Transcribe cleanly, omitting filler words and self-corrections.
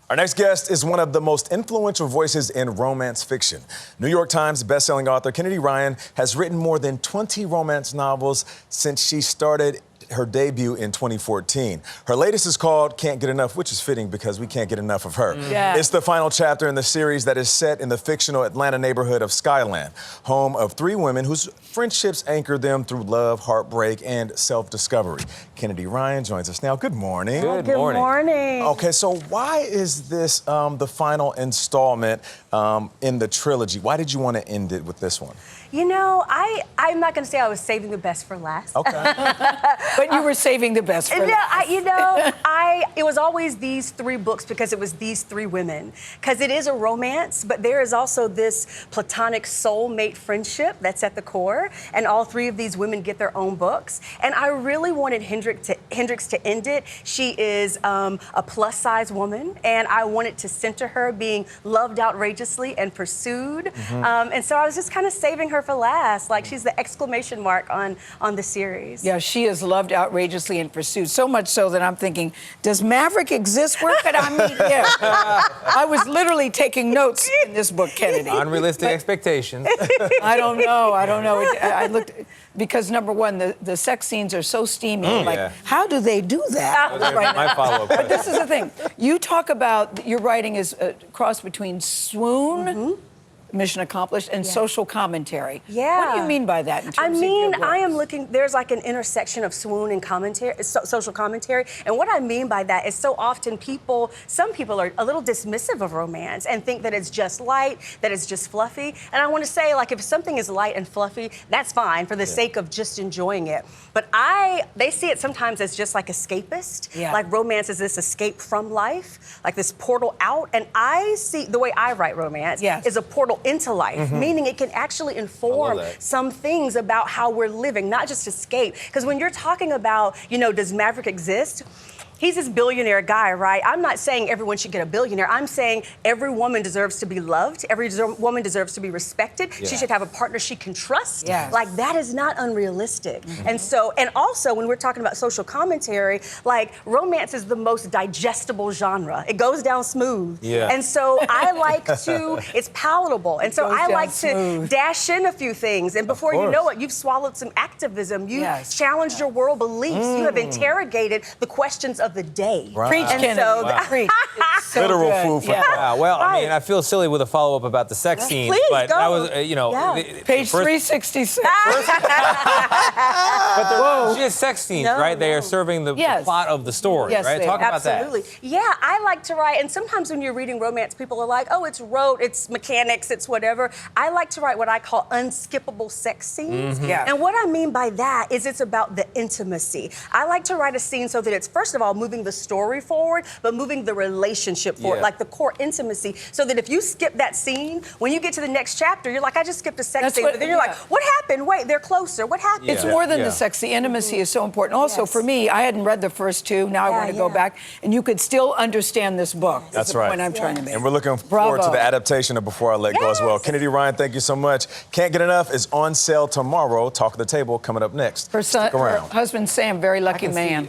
Our next guest is one of the most influential voices in romance fiction. New York Times bestselling author Kennedy Ryan has written more than 20 romance novels since she started her debut in 2014. Her latest is called Can't Get Enough, which is fitting because we can't get enough of her. Yeah. It's the final chapter in the series that is set in the fictional Atlanta neighborhood of Skyland, home of three women whose friendships anchor them through love, heartbreak, and self-discovery. Kennedy Ryan joins us now. Good morning. Good morning. Okay, so why is this the final installment in the trilogy? Why did you want to end it with this one? You know, I'm not going to say I was saving the best for last. Okay. But you were saving the best for last. It was always these three books because it was these three women. Because it is a romance, but there is also this platonic soulmate friendship that's at the core. And all three of these women get their own books. And I really wanted Hendrix to end it. She is a plus-size woman, and I wanted to center her being loved outrageously and pursued. And so I was just kind of saving her for last. Like, she's the exclamation mark on the series. Yeah, she is loved outrageously and pursued. So much so that I'm thinking, does Maverick exist? Where could I meet him? I was literally taking notes in this book, Kennedy. Unrealistic expectations. I don't know. I looked, because number one, the sex scenes are so steamy. How do they do that? My follow-up. But this is the thing. You talk about your writing is a cross between swoon, mission accomplished, and social commentary. Yeah. What do you mean by that in terms of your work? I am looking, there's like an intersection of swoon and commentary, social commentary. And what I mean by that is so often some people are a little dismissive of romance and think that it's just light, that it's just fluffy. And I want to say, like, if something is light and fluffy, that's fine for the sake of just enjoying it. But they see it sometimes as just like escapist. Like romance is this escape from life, like this portal out. And I see, the way I write romance is a portal into life, meaning it can actually inform some things about how we're living, not just escape. Because when you're talking about, does Maverick exist? He's this billionaire guy, right? I'm not saying everyone should get a billionaire. I'm saying every woman deserves to be loved. Every woman deserves to be respected. She should have a partner she can trust. Like, that is not unrealistic. And also, when we're talking about social commentary, like, romance is the most digestible genre. It goes down smooth. And so I like to, it's palatable. And so I like to dash in a few things. And before you know it, you've swallowed some activism. You've challenged your world beliefs. You have interrogated the questions of the day. Preach, Kennedy. Preach. So literal food for thought. Well, I mean, I feel silly with a follow-up about the sex scenes, Please, but go. that was, Page 366. But they're just sex scenes, right? They are serving the plot of the story, right? Talk about that. Absolutely. Yeah, I like to write, and sometimes when you're reading romance, people are like, oh, it's rote, it's mechanics, it's whatever. I like to write what I call unskippable sex scenes. And what I mean by that is it's about the intimacy. I like to write a scene so that it's, first of all, moving the story forward, but moving the relationship forward, like the core intimacy, so that if you skip that scene, when you get to the next chapter, you're like, I just skipped a sex scene, but then you're like, what happened? Wait, they're closer. What happened? It's more than the sex. The intimacy is so important. Also, for me, I hadn't read the first two. Now I want to go back, and you could still understand this book. That's right. The point I'm trying to make. And we're looking forward to the adaptation of Before I Let Go as well. Kennedy Ryan, thank you so much. Can't Get Enough is on sale tomorrow. Talk of the Table coming up next. Her husband Sam, very lucky man.